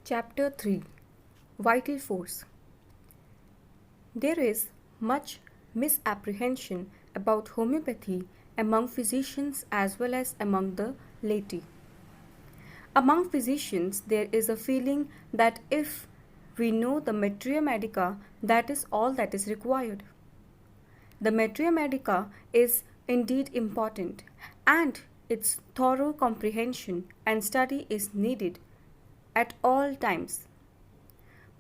Chapter 3 Vital Force. There is much misapprehension about homeopathy among physicians as well as among the laity. Among physicians, there is a feeling that if we know the materia medica, that is all that is required. The materia medica is indeed important, and its thorough comprehension and study is needed at all times.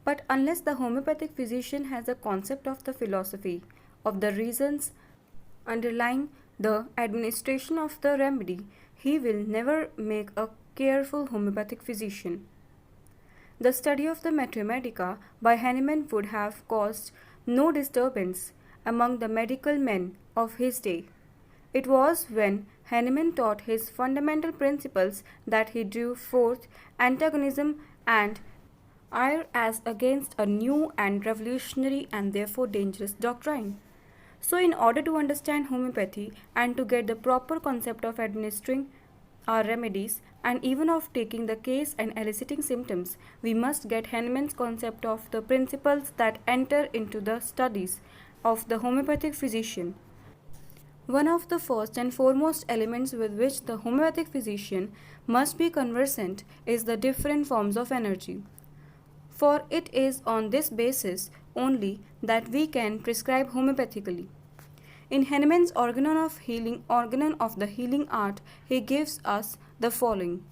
But unless the homeopathic physician has a concept of the philosophy, of the reasons underlying the administration of the remedy, he will never make a careful homeopathic physician. The study of the materia medica by Hahnemann would have caused no disturbance among the medical men of his day. It was when Hahnemann taught his fundamental principles that he drew forth antagonism and ire as against a new and revolutionary and therefore dangerous doctrine. So in order to understand homeopathy and to get the proper concept of administering our remedies and even of taking the case and eliciting symptoms, we must get Hahnemann's concept of the principles that enter into the studies of the homeopathic physician. One of the first and foremost elements with which the homeopathic physician must be conversant is the different forms of energy. For it is on this basis only that we can prescribe homeopathically. In Hahnemann's Organon of the Healing Art, he gives us the following.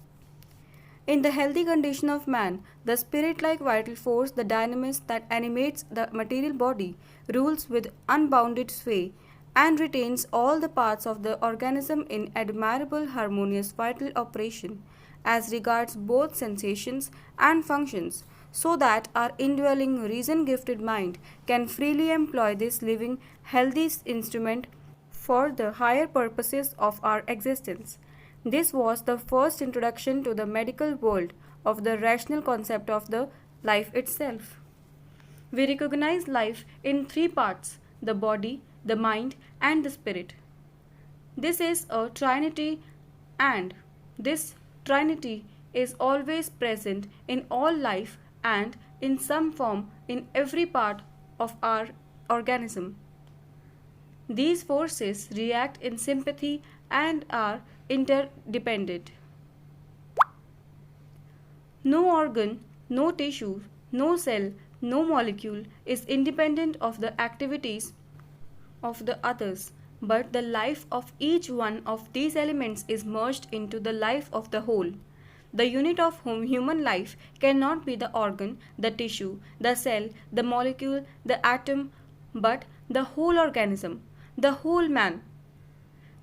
In the healthy condition of man, the spirit-like vital force, the dynamis that animates the material body, rules with unbounded sway and retains all the parts of the organism in admirable harmonious vital operation as regards both sensations and functions, so that our indwelling reason-gifted mind can freely employ this living, healthy instrument for the higher purposes of our existence. This was the first introduction to the medical world of the rational concept of the life itself. We recognize life in three parts: the body, the mind, and the spirit. This is a trinity, and this trinity is always present in all life and in some form in every part of our organism. These forces react in sympathy and are interdependent. No organ, no tissue, no cell, no molecule is independent of the activities of the others, but the life of each one of these elements is merged into the life of the whole. The unit of human life cannot be the organ, the tissue, the cell, the molecule, the atom, but the whole organism, the whole man.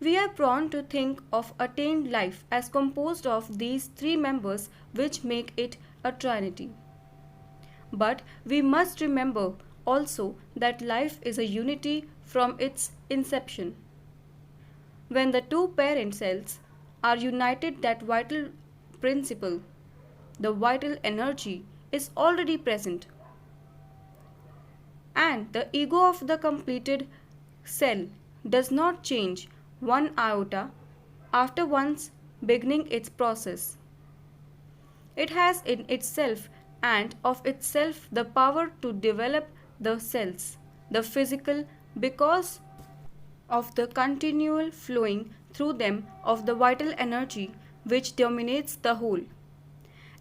We are prone to think of attained life as composed of these three members which make it a trinity. But we must remember also that life is a unity from its inception. When the two parent cells are united, that vital principle, the vital energy, is already present, and the ego of the completed cell does not change one iota after once beginning its process. It has in itself and of itself the power to develop the cells, the physical, because of the continual flowing through them of the vital energy which dominates the whole.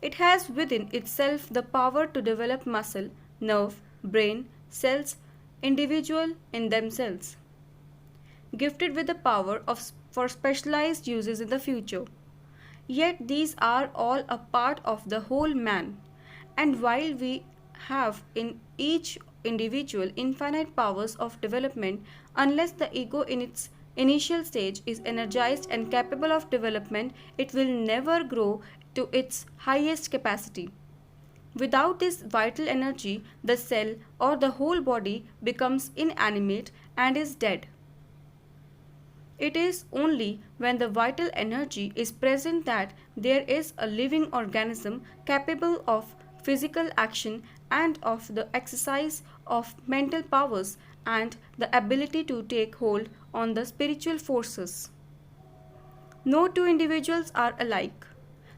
It has within itself the power to develop muscle, nerve, brain, cells, individual in themselves, gifted with the power for specialized uses in the future. Yet these are all a part of the whole man, and while we have in each individual infinite powers of development, unless the ego in its initial stage is energized and capable of development, it will never grow to its highest capacity. Without this vital energy, the cell or the whole body becomes inanimate and is dead. It is only when the vital energy is present that there is a living organism capable of physical action and of the exercise of mental powers and the ability to take hold on the spiritual forces. No two individuals are alike.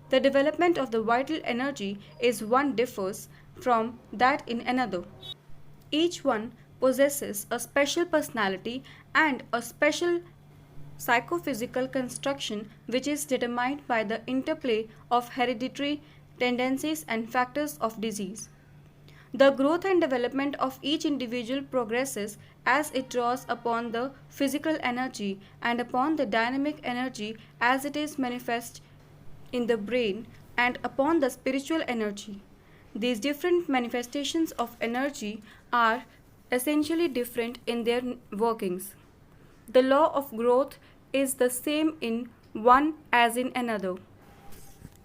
The development of the vital energy is one differs from that in another. Each one possesses a special personality and a special psychophysical construction which is determined by the interplay of hereditary tendencies and factors of disease. The growth and development of each individual progresses as it draws upon the physical energy and upon the dynamic energy as it is manifest in the brain and upon the spiritual energy. These different manifestations of energy are essentially different in their workings. The law of growth is the same in one as in another.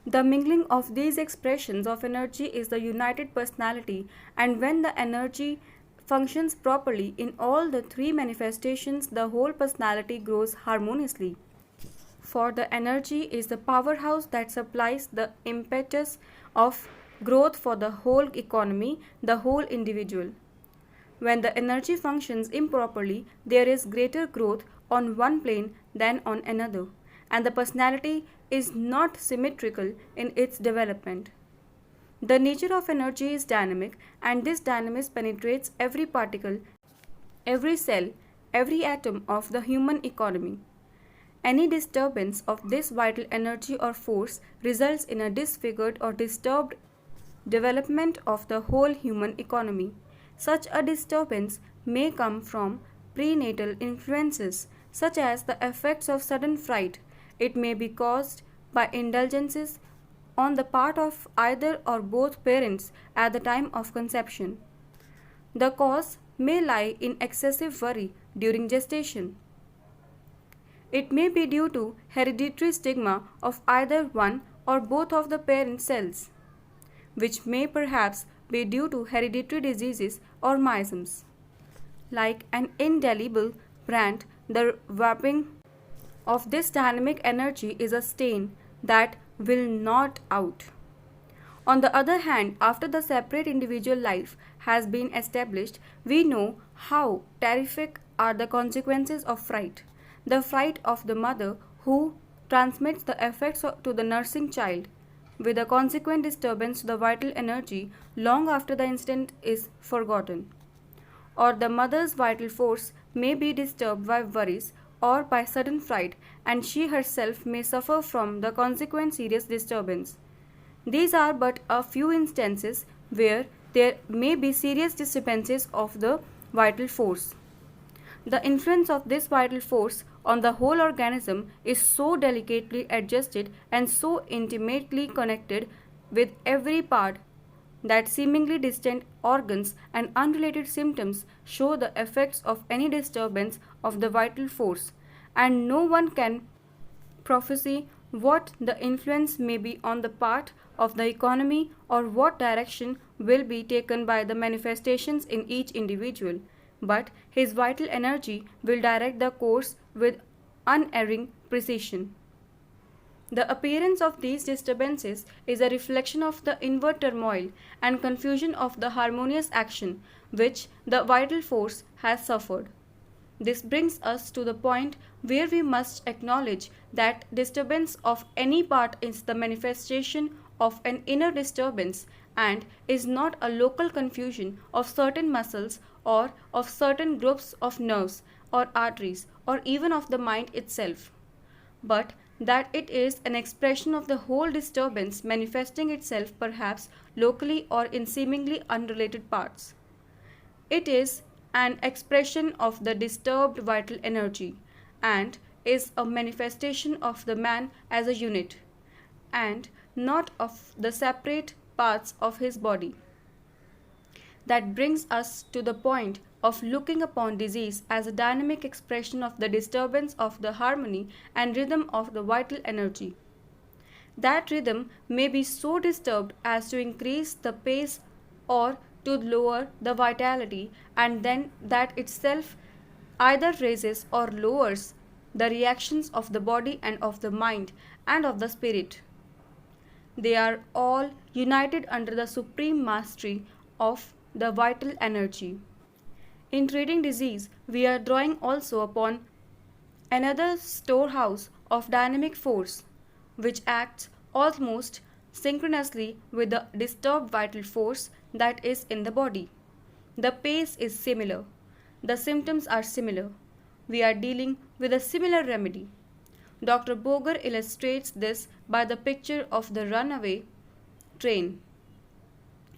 The mingling of these expressions of energy is the united personality, and when the energy functions properly in all the three manifestations, the whole personality grows harmoniously. For the energy is the powerhouse that supplies the impetus of growth for the whole economy, the whole individual. When the energy functions improperly, there is greater growth on one plane than on another, and the personality is not symmetrical in its development. The nature of energy is dynamic, and this dynamism penetrates every particle, every cell, every atom of the human economy. Any disturbance of this vital energy or force results in a disfigured or disturbed development of the whole human economy. Such a disturbance may come from prenatal influences, such as the effects of sudden fright. It may be caused by indulgences on the part of either or both parents at the time of conception. The cause may lie in excessive worry during gestation. It may be due to hereditary stigma of either one or both of the parent cells, which may perhaps be due to hereditary diseases or miasms. Like an indelible brand, the wrapping of this dynamic energy is a stain that will not out. On the other hand, after the separate individual life has been established, we know how terrific are the consequences of fright. The fright of the mother who transmits the effects to the nursing child, with a consequent disturbance to the vital energy long after the incident is forgotten. Or the mother's vital force may be disturbed by worries or by sudden fright, and she herself may suffer from the consequent serious disturbance. These are but a few instances where there may be serious disturbances of the vital force. The influence of this vital force on the whole organism is so delicately adjusted and so intimately connected with every part that seemingly distant organs and unrelated symptoms show the effects of any disturbance of the vital force, and no one can prophesy what the influence may be on the part of the economy or what direction will be taken by the manifestations in each individual, but his vital energy will direct the course with unerring precision. The appearance of these disturbances is a reflection of the inward turmoil and confusion of the harmonious action which the vital force has suffered. This brings us to the point where we must acknowledge that disturbance of any part is the manifestation of an inner disturbance and is not a local confusion of certain muscles or of certain groups of nerves or arteries or even of the mind itself, but that it is an expression of the whole disturbance manifesting itself perhaps locally or in seemingly unrelated parts. It is an expression of the disturbed vital energy and is a manifestation of the man as a unit and not of the separate parts of his body. That brings us to the point of looking upon disease as a dynamic expression of the disturbance of the harmony and rhythm of the vital energy. That rhythm may be so disturbed as to increase the pace or to lower the vitality, and then that itself either raises or lowers the reactions of the body and of the mind and of the spirit. They are all united under the supreme mastery of the vital energy. In treating disease, we are drawing also upon another storehouse of dynamic force, which acts almost synchronously with the disturbed vital force that is in the body. The pace is similar. The symptoms are similar. We are dealing with a similar remedy. Dr. Boger illustrates this by the picture of the runaway train,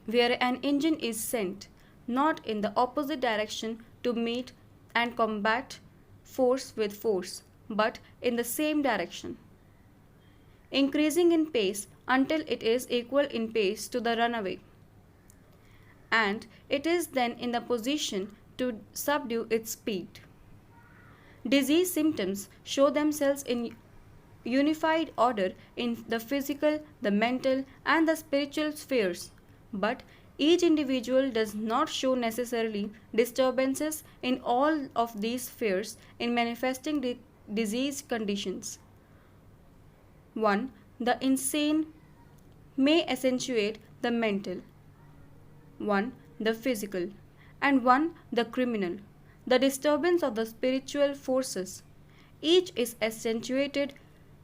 where an engine is sent, not in the opposite direction to meet and combat force with force, but in the same direction, increasing in pace until it is equal in pace to the runaway, and it is then in the position to subdue its speed. Disease symptoms show themselves in unified order in the physical, the mental, and the spiritual spheres, but each individual does not show necessarily disturbances in all of these spheres in manifesting disease conditions. 1. The insane may accentuate the mental, 1. The physical, and 1. The criminal. The disturbance of the spiritual forces. Each is accentuated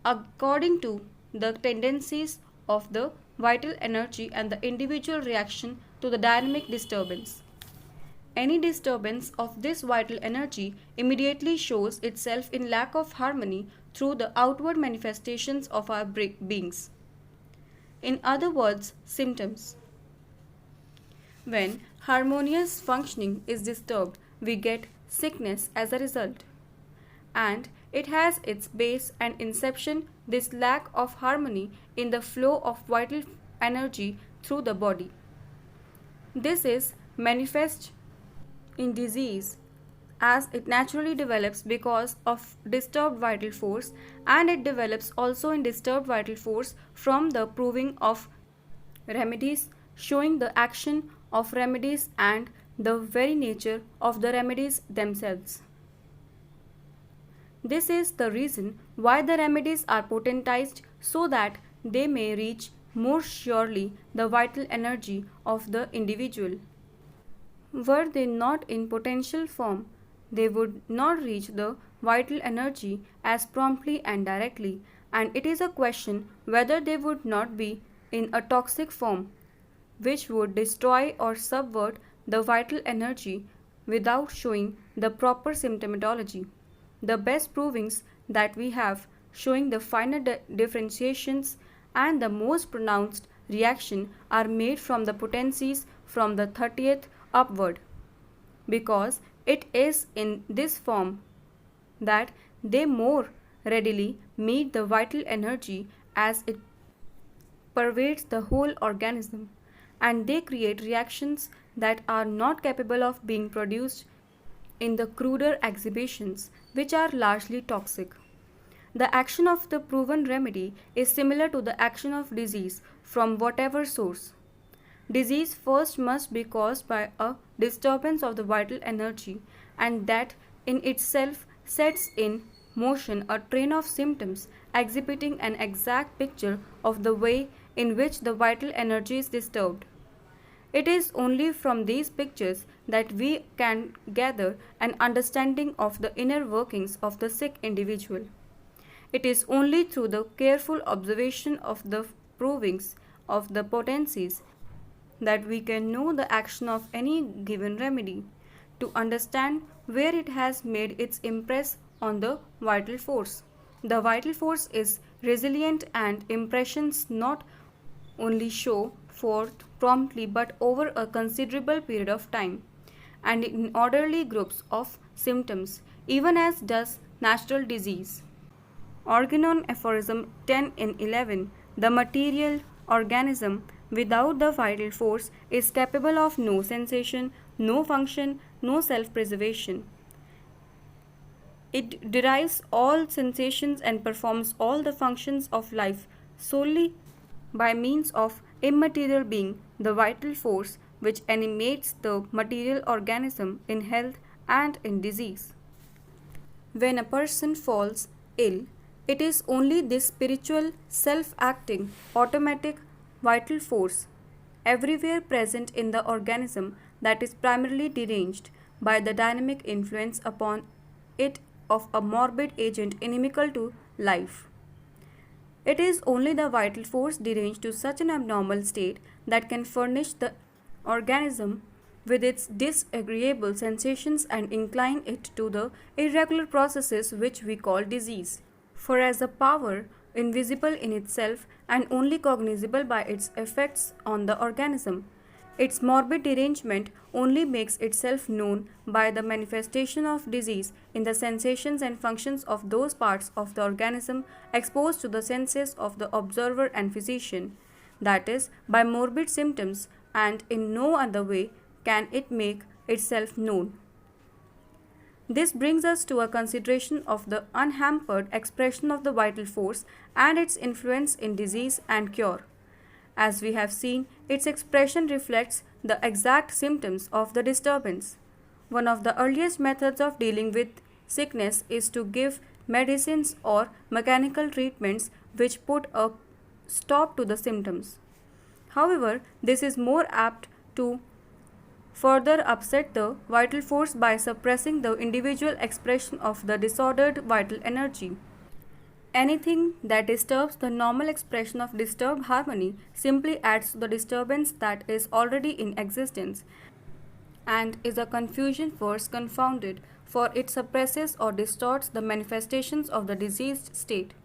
according to the tendencies of the vital energy and the individual reaction to the dynamic disturbance. Any disturbance of this vital energy immediately shows itself in lack of harmony through the outward manifestations of our beings. In other words, symptoms. When harmonious functioning is disturbed, we get sickness as a result. And it has its base and inception this lack of harmony in the flow of vital energy through the body. This is manifest in disease as it naturally develops because of disturbed vital force, and it develops also in disturbed vital force from the proving of remedies, showing the action of remedies and the very nature of the remedies themselves. This is the reason why the remedies are potentized so that they may reach more surely the vital energy of the individual. Were they not in potential form, they would not reach the vital energy as promptly and directly, and it is a question whether they would not be in a toxic form, which would destroy or subvert the vital energy without showing the proper symptomatology. The best provings that we have showing the finer differentiations and the most pronounced reaction are made from the potencies from the 30th upward, because it is in this form that they more readily meet the vital energy as it pervades the whole organism, and they create reactions that are not capable of being produced in the cruder exhibitions, which are largely toxic. The action of the proven remedy is similar to the action of disease from whatever source. Disease first must be caused by a disturbance of the vital energy, and that in itself sets in motion a train of symptoms exhibiting an exact picture of the way in which the vital energy is disturbed. It is only from these pictures that we can gather an understanding of the inner workings of the sick individual. It is only through the careful observation of the provings of the potencies that we can know the action of any given remedy, to understand where it has made its impress on the vital force. The vital force is resilient, and impressions not only show forth promptly but over a considerable period of time, and in orderly groups of symptoms, even as does natural disease. Organon aphorism 10 in 11. The material organism without the vital force is capable of no sensation, no function, no self-preservation. It derives all sensations and performs all the functions of life solely by means of immaterial being, the vital force which animates the material organism in health and in disease. When a person falls ill, it is only this spiritual, self acting, automatic, vital force, everywhere present in the organism, that is primarily deranged by the dynamic influence upon it of a morbid agent inimical to life. It is only the vital force deranged to such an abnormal state that can furnish the organism with its disagreeable sensations and incline it to the irregular processes which we call disease. For as a power, invisible in itself and only cognizable by its effects on the organism, its morbid derangement only makes itself known by the manifestation of disease in the sensations and functions of those parts of the organism exposed to the senses of the observer and physician, that is, by morbid symptoms, and in no other way can it make itself known. This brings us to a consideration of the unhampered expression of the vital force and its influence in disease and cure. As we have seen, its expression reflects the exact symptoms of the disturbance. One of the earliest methods of dealing with sickness is to give medicines or mechanical treatments which put a stop to the symptoms. However, this is more apt to further upset the vital force by suppressing the individual expression of the disordered vital energy. Anything that disturbs the normal expression of disturbed harmony simply adds to the disturbance that is already in existence and is a confusion force confounded, for it suppresses or distorts the manifestations of the diseased state.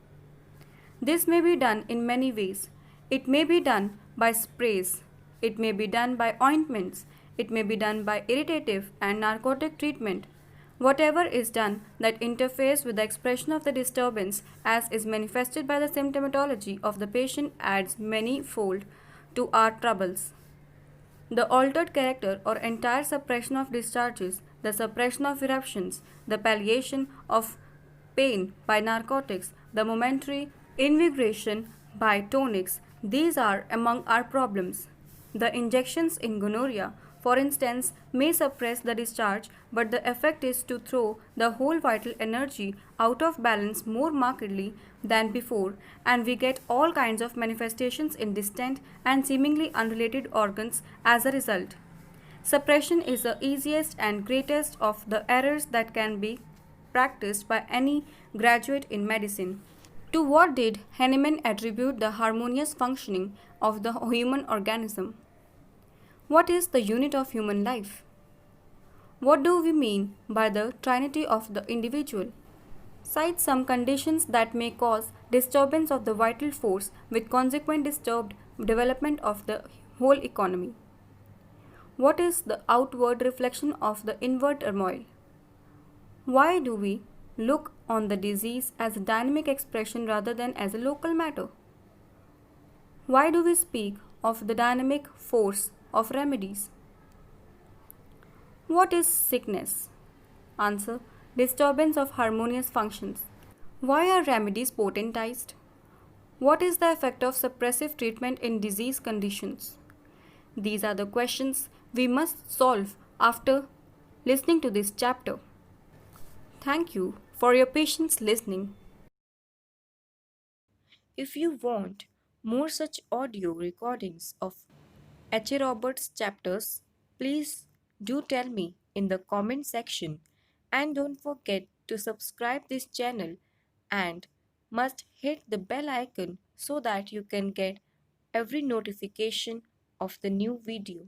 This may be done in many ways. It may be done by sprays. It may be done by ointments. It may be done by irritative and narcotic treatment. Whatever is done that interferes with the expression of the disturbance as is manifested by the symptomatology of the patient adds many-fold to our troubles. The altered character or entire suppression of discharges, the suppression of eruptions, the palliation of pain by narcotics, the momentary invigoration by tonics, these are among our problems. The injections in gonorrhea, for instance, may suppress the discharge, but the effect is to throw the whole vital energy out of balance more markedly than before, and we get all kinds of manifestations in distant and seemingly unrelated organs as a result. Suppression is the easiest and greatest of the errors that can be practiced by any graduate in medicine. To what did Hahnemann attribute the harmonious functioning of the human organism? What is the unit of human life? What do we mean by the trinity of the individual? Cite some conditions that may cause disturbance of the vital force with consequent disturbed development of the whole economy. What is the outward reflection of the inward turmoil? Why do we look on the disease as a dynamic expression rather than as a local matter? Why do we speak of the dynamic force of remedies? What is sickness? Answer: disturbance of harmonious functions. Why are remedies potentized? What is the effect of suppressive treatment in disease conditions? These are the questions we must solve after listening to this chapter. Thank you for your patience listening. If you want more such audio recordings of H.A Roberts chapters, please do tell me in the comment section, and don't forget to subscribe this channel and must hit the bell icon so that you can get every notification of the new video.